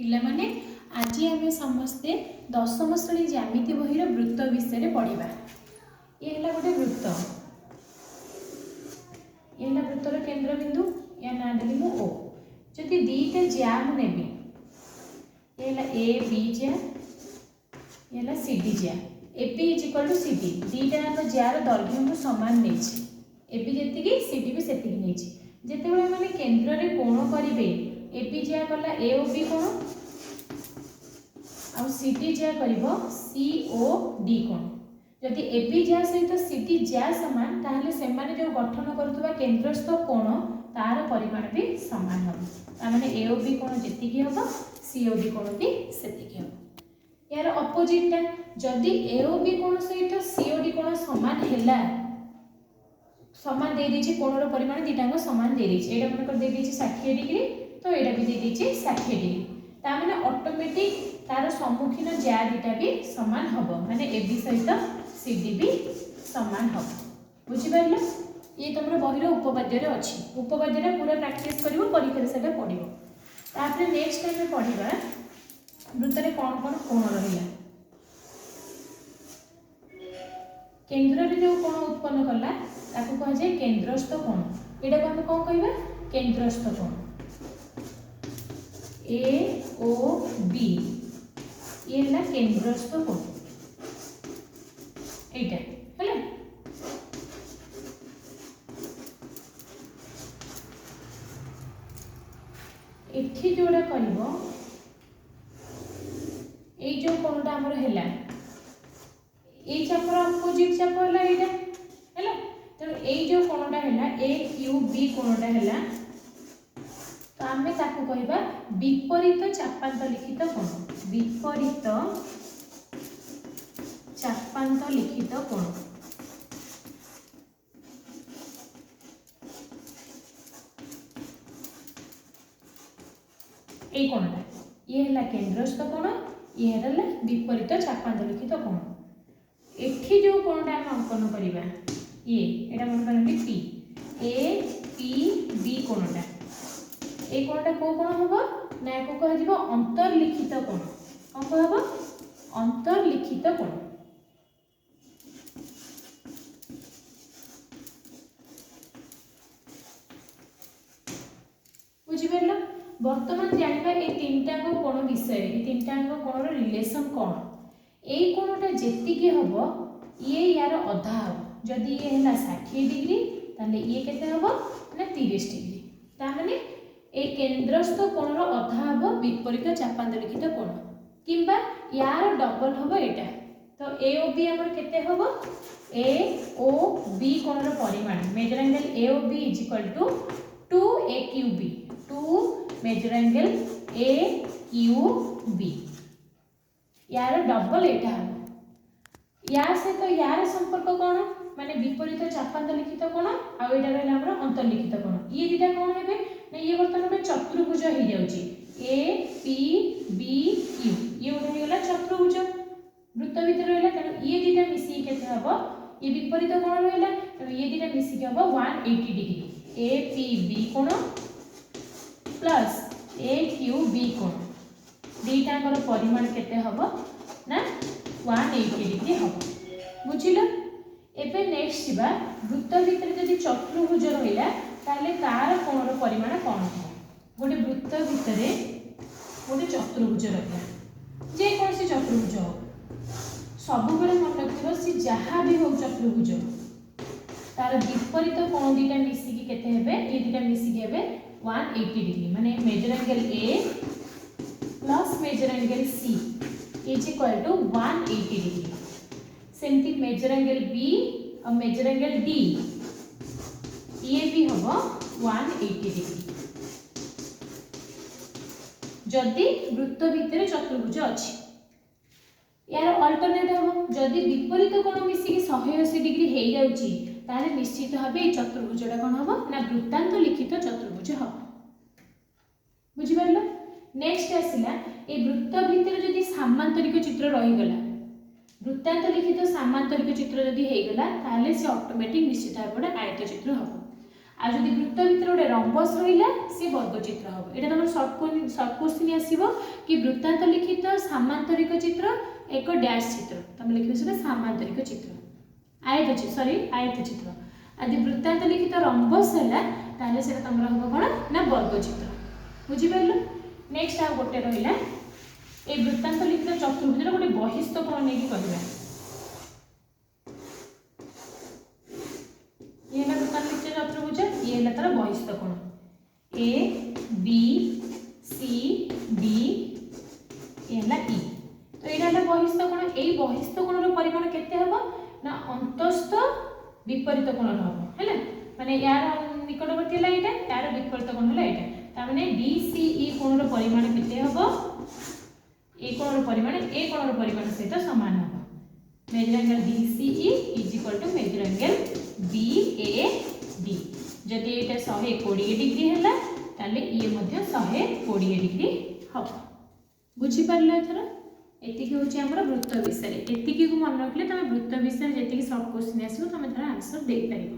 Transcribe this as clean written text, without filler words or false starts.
पिलामाने आज आम समस्ते दशम श्रेणी ज्यामिति बहिर वृत्त विषय पढ़ा। ये गोटे वृत्त, ये वृत्तर केंद्र बिंदु, या ना देली मु ओ। जदि दीटा ज्या मुझे ये ए बी ज्या, ये सी डी ज्या। A B is equal to C D, दीटा जार दैर्घ्य मु सामान नहीं। A B ji C D भी से नहीं। जिते मैंने केन्द्र में कोण करेंगे, ए बी ज्या कला ए ओ बी कोण, आ सी डी ज्या कर सी ओ डी कोण। जदि ए बी ज्या सहित सी डी ज्या सामान, ताहले से माने जो गठन करुवा केन्द्रस्थ कोण तार परिमाण भी सामान हम। ताने ए ओ बी कोण जेतिकी हम, सी ओ डी कोण भी सेतिकी हम। यार अपोजिट टा, जदि ए ओ बी कोण सहित सी ओ डी कोण सामान हैला, सामान दे दीची कोणर परिमाण दीटांग सामान दे दीची। एटा मन कर दे दीची 60 डिग्री, तो एटा भी दे दीची 60 डिग्री। ता माने ऑटोमेटिक तार सम्मुखीन ज्या दीटा भी समान हबो, माने ए बी सहित सी डी भी समान हबो। बुझि परलो? ये तुमरो बहिर उपपाद्य रे अछि। उपपाद्य रे पूरा प्रैक्टिस करिवो, परीक्षा रे सेटा पढिवो। तापर नेक्स्ट टाइम पढिबा वृत्त रे कोन कोण रहिला। केंद्र रे जो कोण उत्पन्न कला ताको कह जाय केंद्रस्थ कोण। एटा को हम कोन कहबा? केंद्रस्थ कोण। ए ओ बी ये है केंद्रस्थ कोण। एटा हैला एठी जोड़ा करबो, ए जो कोणटा हमर हैला, ए चापर अपोजिट चाप हैला एटा हैला। तो ए जो कोणटा हैला ए क्यू बी कोणटा हैला, तो आमे ताको कहबा विपरीत चापांत लिखित कोण। विपरीत चापांत लिखित कोण। ए कोणटा ये हैला केंद्रस्थ कोण, ये हैला विपरीत चापांत लिखित कोण। एठी जो कोणटा हम अंकन करिबा, ये एटा मन करबी पी, ए पी बी कोणटा। ए कोणटा को कोण हबो ना, एको कह जिवो अंतर्लिखित कोण। कोन कहबो? अंतर्लिखित कोण। बुझि परलो? वर्तमान जानिबा ए तीनटांग कोण विषय, ए तीनटांग कोणर रिलेशन कोण। ए कोणटा जेतिकी हबो ये यार अधा हबो। जदि ये हैला 60 डिग्री, ताले ये केते हबो ना 30 डिग्री। ता माने ए केंद्रस्थ कोणर अधा हबो विपरीत चापांत लिखित कोण, किंबा यार डबल हबो एटा। तो ए ओ बी हमर केते हबो? ए ओ बी कोणर परिमाण measure angle A O B is equal to 2 A Q B, 2 measure angle A Q B. यार डबल एटा हबो। या से तो यार संपर्क कोण, माने विपरीत चापांत लिखित कोण, आ एटा रहला हमर अंतर्लिखित कोण। ये दिटा कोण हेबे ना, ये वर्तमान में चतुर्भुज हो जाउची। ए पी बी क्यू ये उठे गेला चतुर्भुज वृत्त भीतर रहला। त ये दिटा मिसी केते हबो, ये विपरीत कोण रहला, त ये दिटा मिसी के हबो 180 डिग्री। ए पी बी कोण प्लस ए क्यू बी कोण, दीटांकर परिमाण केते हबो ना 180 डिग्री हबो। बुझिलो? एबे नेक्स्ट जिबा वृत्त भीतर जदि चतुर्भुज रहिला, ताले तार कोणर परिमाण कोन हो। गोटे वृत्त भीतर गोटे चतुर्भुज रहिला, जे कोन से चतुर्भुज हो, सब बेले मन रखिबो से जहां भी हो चतुर्भुज तार विपरीत कोण दीटा मिसी के केते हेबे, ये दीटा मिसी के हेबे 180 डिग्री। माने measure angle A plus measure angle C is equal to 180 degree. सेमती मेजर एंगल बी और मेजर एंगल डी ये भी हबो 180 डिग्री। जदि वृत्त भीतर चतुर्भुज अछि, यार अल्टरनेट हबो। जदि विपरीत कोण मिसी के 180 डिग्री हे जाउची, ताले निश्चित भाबे ए चतुर्भुजटा कोन हबो ना वृत्तांत लिखित चतुर्भुज हबो। बुझि परलो? नेक्स्ट आसिला ए वृत्त भीतर जदि सामांतरिक चित्र रहि गला, वृत्तांत लिखित सामांतरिक चित्र जदि हे गला, ताले से ऑटोमेटिक निश्चित भाबे आयत चित्र हबो। आ जदि वृत्त भितर गोटे रंबस रहिला सी वर्गचित्र हम। एटा तुम शॉर्ट क्वेश्चन आसीबो कि वृत्तांत लिखित सामांतरिक चित्र एक डैश चित्र तुम लिखिबो सेटा सामांतरिक चित्र आयत चित्र। आदि वृत्तांत लिखित रंबस है ताले सेटा तुम हम कोन ना वर्गचित्र बुझि परलो। नेक्स्ट आ गोटे रहिला ए वृत्तांत लिखित चतुर्भुज गोटे बहिस्थ कोण नेकी कहबा ये ना वृत्तांत लिखित चतुर्भुज ये है तार बहिस्थ कोण A B C D A है ई। तो ये है बहिस्थ कोण ए बहिस्थ कोण रो परिमाण केते हबो ना अंतस्थ विपरीत कोण हबो हैला माने यार निकटवर्ती है एटा यार विपरीत कोण है एटा ता माने डी सी ई कोण रो परिमाण केते हबो ए कोण रो परिमाण ए कोण रो परिमाण सहित समान हबो। Measure angle DCE is equal to measure angle BAD। जदि एटा 120 डिग्री हैला ताले ये मध्ये 120 डिग्री हबो। बुझि परले एथरा एतिकी होची हमर वृत्त विषय एतिकी को मन रखले तमे वृत्त विषय जेतिकी शॉर्ट क्वेश्चन आसीबो तमे थरा आंसर दे परिबो।